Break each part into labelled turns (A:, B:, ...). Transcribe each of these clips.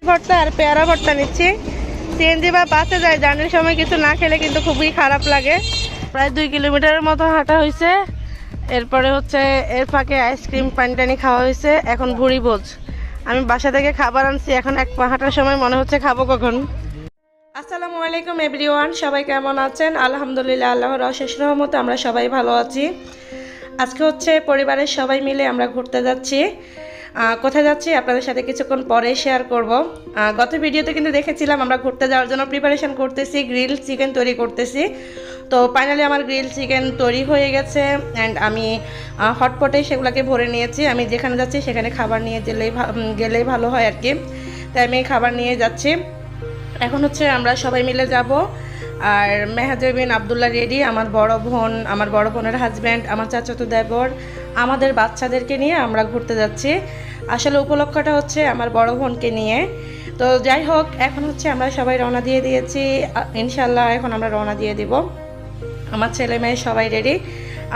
A: ভর্তা আর পেয়ারা ভর্তা নিচ্ছি। সিএনজি বা বাসে যায়, জার্নির সময় কিছু না খেলে কিন্তু খুবই খারাপ লাগে। প্রায় 2 কিলোমিটারের মতো হাঁটা হয়েছে। এরপরে হচ্ছে এর ফাঁকে আইসক্রিম পানি টানি খাওয়া হয়েছে। এখন ভুড়ি ভোজ। আমি বাসা থেকে খাবার আনছি, এখন এক পা হাঁটার সময় মনে হচ্ছে খাবো কখন। আসসালামু আলাইকুম এভরিওয়ান, সবাই কেমন আছেন? আলহামদুলিল্লাহ, আল্লাহর অশেষ রহমতে আমরা সবাই ভালো আছি। আজকে হচ্ছে পরিবারের সবাই মিলে আমরা ঘুরতে যাচ্ছি। কোথায় যাচ্ছি আপনাদের সাথে কিছুক্ষণ পরে শেয়ার করব। গত ভিডিওতে কিন্তু দেখেছিলাম আমরা ঘুরতে যাওয়ার জন্য প্রিপারেশন করতেছি, গ্রিল চিকেন তৈরি করতেছি। তো ফাইনালি আমার গ্রিল চিকেন তৈরি হয়ে গেছে অ্যান্ড আমি হটপটে সেগুলোকে ভরে নিয়েছি। আমি যেখানে যাচ্ছি সেখানে খাবার নিয়ে গেলেই ভালো হয় আর কি, তাই আমি খাবার নিয়ে যাচ্ছি। এখন হচ্ছে আমরা সবাই মিলে যাব। আর মেহাজবিন আবদুল্লাহ রেডি, আমার বড় বোন, আমার বড় বোনের হাজব্যান্ড, আমার চাচাতো দেবর, আমাদের বাচ্চাদেরকে নিয়ে আমরা ঘুরতে যাচ্ছি। আসলে উপলক্ষটা হচ্ছে আমার বড় বোনকে নিয়ে। তো যাই হোক, এখন হচ্ছে আমরা সবাই রওনা দিয়ে দিয়েছি। ইনশাল্লাহ এখন আমরা রওনা দিয়ে দিব। আমার ছেলে মেয়ে সবাই রেডি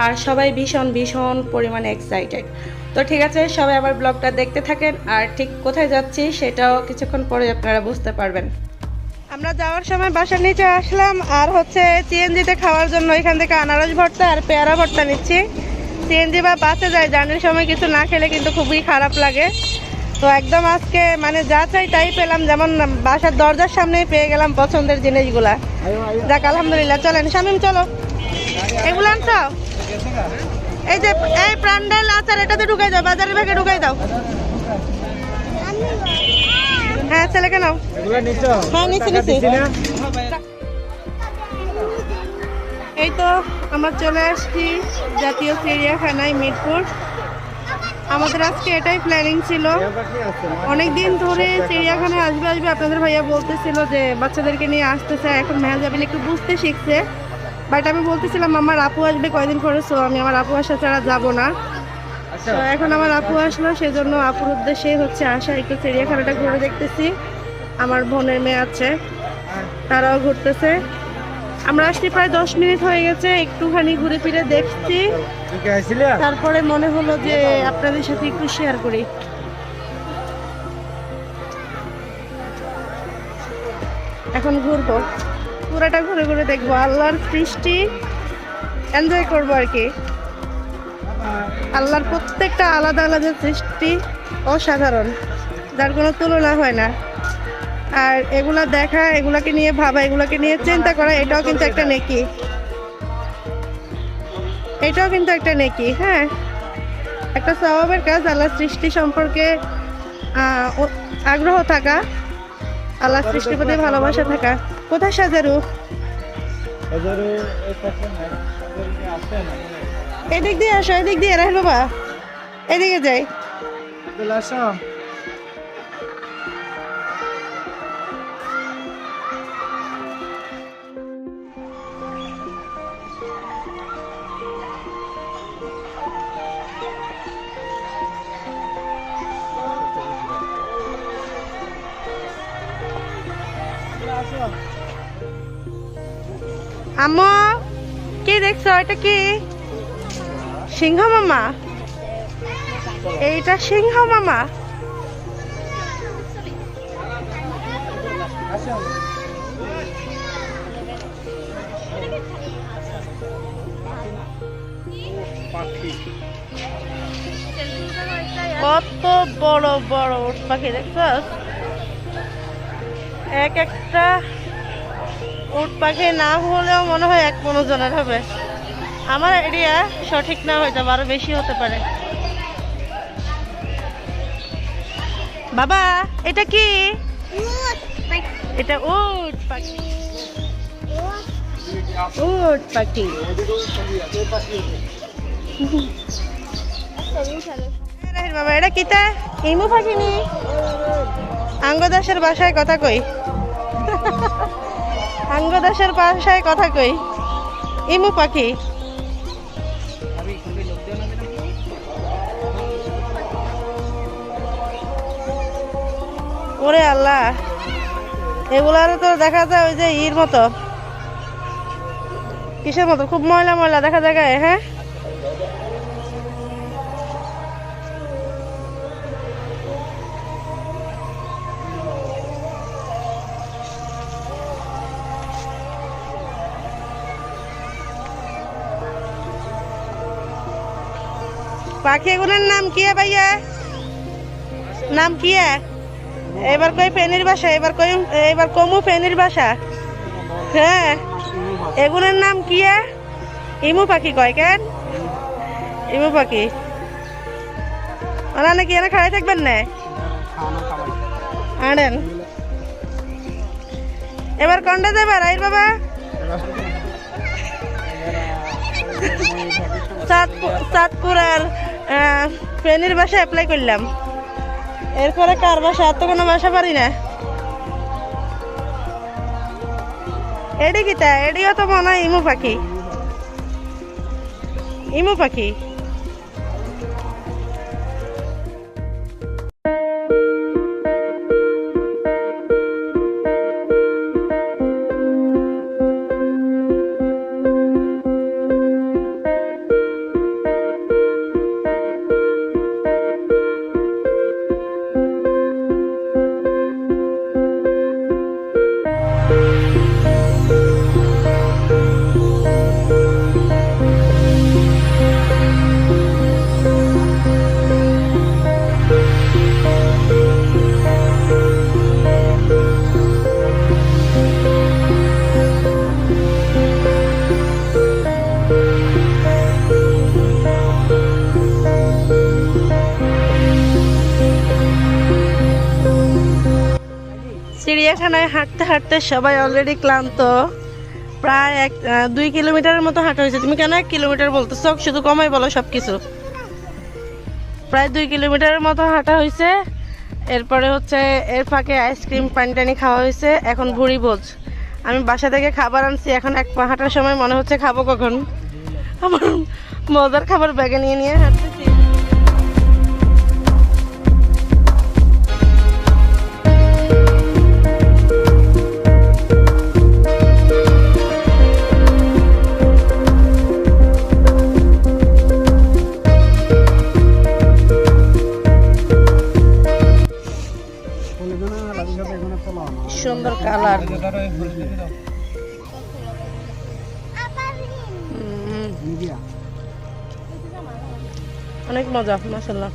A: আর সবাই ভীষণ ভীষণ পরিমাণে এক্সাইটেড। তো ঠিক আছে, সবাই আমার ব্লগটা দেখতে থাকেন। আর ঠিক কোথায় যাচ্ছি সেটাও কিছুক্ষণ পরে আপনারা বুঝতে পারবেন। আমরা যাওয়ার সময় বাসার নিচে আসলাম আর হচ্ছে সিএনজিতে খাওয়ার জন্য এখান থেকে আনারস ভর্তা আর পেয়ারা ভর্তা নিচ্ছি। সিএনজি বা বাসে যায়, জার্নির সময় কিছু না খেলে কিন্তু খুবই খারাপ লাগে। তো একদম আজকে মানে যা চাই তাই পেলাম, যেমন বাসার দরজার সামনেই পেয়ে গেলাম পছন্দের জিনিসগুলা। যাক আলহামদুলিল্লাহ। চলেন শামিম, চলো। এগুলো আনছো? এই যে এই প্রান্ডাল আচার, এটাতে ঢুকাই দাও, বাজারের ব্যাগে ঢুকাই দাও। হ্যাঁ ছেলেকে নাও। হ্যাঁ নিচ্ছি। এই তো আমরা চলে আসছি জাতীয় চিড়িয়াখানায় মিরপুর। আমাদের আজকে এটাই প্ল্যানিং ছিল, অনেকদিন ধরে চিড়িয়াখানায় আসবে আপনাদের ভাইয়া বলতেছিল যে বাচ্চাদেরকে নিয়ে আসতেছে। এখন মেহাজাবিন একটু বুঝতে শিখছে, বাট আমি বলতেছিলাম আমার আপু আসবে কয়দিন পরে, সো আমি আমার আপু আসা ছাড়া যাবো না। তো এখন আমার আপু আসলো, সেজন্য আপুর উদ্দেশ্যে হচ্ছে আসা, একটু চিড়িয়াখানাটা ঘুরে দেখতেছি। আমার বোনের মেয়ে আছে, তারাও ঘুরতেছে। আমরা আসছি প্রায় 10 মিনিট হয়ে গেছে, একটুখানি ঘুরে ফিরে দেখছি। তারপরে মনে হলো যে আপনাদের সাথে একটু শেয়ার করি। এখন ঘুরবো, পুরাটা ঘুরে ঘুরে দেখবো, আল্লাহর সৃষ্টি এনজয় করবো আর কি। আল্লাহর প্রত্যেকটা আলাদা আলাদা সৃষ্টি, অসাধারণ, যার কোনো তুলনা হয় না। আর এগুলা দেখা, এগুলাকে নিয়ে ভাবা, এগুলাকে নিয়ে চিন্তা করা, এটাও কিন্তু একটা নেকি, এটাও কিন্তু একটা নেকি। হ্যাঁ, একটা সওয়াবের কাজ আল্লাহর সৃষ্টি সম্পর্কে আগ্রহ থাকা, আল্লাহর সৃষ্টির প্রতি ভালোবাসা থাকা। কোথায় সাজারু? এদিক দিয়ে আসো, এদিক দিয়ে রাহেল বাবা, এদিকে যাই। আম্মু কি দেখছো? এটা কি সিংহ মামা? এইটা সিংহ মামা? কত বড় বড় উট পাখি দেখছো? এক একটা উট পাখি না হলেও মনে হয় 1-15 জনের হবে। আমার এরিয়া সঠিক না হয়তো, আরো বেশি হতে পারে। বাবা এটা কি? এটা উট পাখি, উট পাখি। বাবা এটা কিতা? ইমু পাখি নি? আঙ্গদাসের বাসায় কথা কই, আঙ্গদাসের বাসায় কথা কই। ইমু পাখি। ওরে আল্লাহ, এগুলার তো দেখা যায় ওই যে ইর মতো, কিসের মতো, খুব ময়লা ময়লা দেখা যায় গায়ে। হ্যাঁ পাখি এগুলোর নাম কি ভাইয়া? নাম কি? এবার কই ফেনির বাসা, এবার কমু ফেনির বাসা। হ্যাঁ, এগুলোর নাম কি? ইমু পাখি কয় কেন? ইমু পাখি ওরা নাকি এনে খাই থাকবেন না? আনেন। এবার কোনটা যাবে রাইর বাবা? চাঁদপুর আর ফেনির বাসা অ্যাপ্লাই করলাম। এরপরে কার বাসা? আর তো কোনো বাসা পারি না। এডি কিতা? এডিও তো মনে হয় ইমু পাখি। ইমু পাখি। চিড়িয়াখানায় হাঁটতে হাঁটতে সবাই অলরেডি ক্লান্ত। প্রায় 2 কিলোমিটারের মতো হাঁটা হয়েছে। তুমি কেন 1 কিলোমিটার বলতেছো? শুধু কমাই বলো সবকিছু। প্রায় 2 কিলোমিটারের মতো হাঁটা হয়েছে। এরপরে হচ্ছে এর ফাঁকে আইসক্রিম পানি টানি খাওয়া হয়েছে। এখন ভুড়ি ভোজ। আমি বাসা থেকে খাবার আনছি। এখন এক পা হাঁটার সময় মনে হচ্ছে খাবো কখন। আমার মজার খাবার ব্যাগে নিয়ে নিয়ে হাঁটতেছি। সুন্দর কালার। অনেক মজা মাশাআল্লাহ।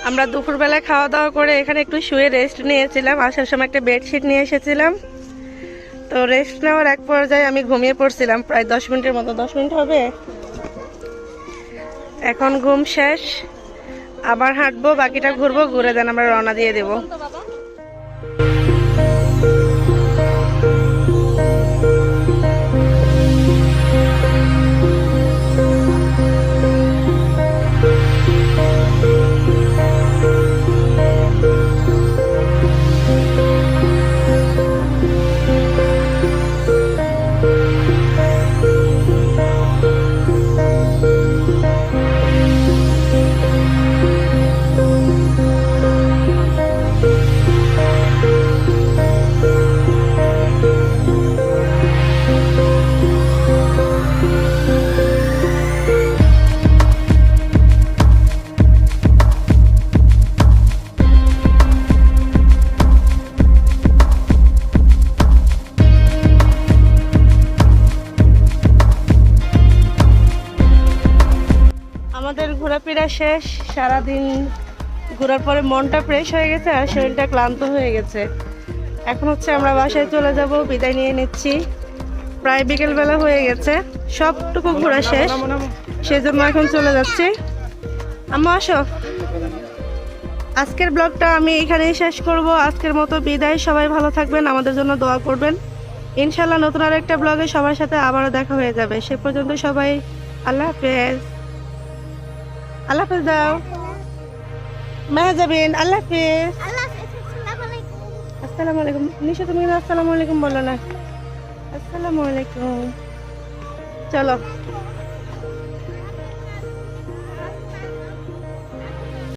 A: আমরা দুপুরবেলা খাওয়া দাওয়া করে এখানে একটু শুয়ে রেস্ট নিয়েছিলাম। আসার সময় একটা বেডশিট নিয়ে এসেছিলাম। তো রেস্ট নেওয়ার এক পর্যায়ে আমি ঘুমিয়ে পড়ছিলাম প্রায় 10 মিনিটের মতো। 10 মিনিট হবে। এখন ঘুম শেষ। আবার হাঁটবো, বাকিটা ঘুরবো, ঘুরে দেন আমরা রওনা দিয়ে দেবো। ঘোরাফেরা শেষ। সারাদিন ঘোরার পরে মনটা ফ্রেশ হয়ে গেছে আর শরীরটা ক্লান্ত হয়ে গেছে। এখন হচ্ছে আমরা বাসায় চলে যাব, বিদায় নিয়ে নিচ্ছি। প্রায় বিকেলবেলা হয়ে গেছে, সবটুকু ঘোরা শেষ, সেজন্য এখন চলে যাচ্ছি। আম্মা আসো। আজকের ব্লগটা আমি এখানেই শেষ করব। আজকের মতো বিদায়। সবাই ভালো থাকবেন, আমাদের জন্য দোয়া করবেন। ইনশাল্লাহ নতুন আর একটা ব্লগে সবার সাথে আবারও দেখা হয়ে যাবে। সে পর্যন্ত সবাই আল্লাহ হাফেজ। আল্লাহ হাফেজ দাও মেহজাবিন। আল্লাহ হাফেজ। আসসালামু আলাইকুম। নিশা তুমি কিন্তু আসসালামু আলাইকুম বলো না। আসসালামু আলাইকুম। চলো।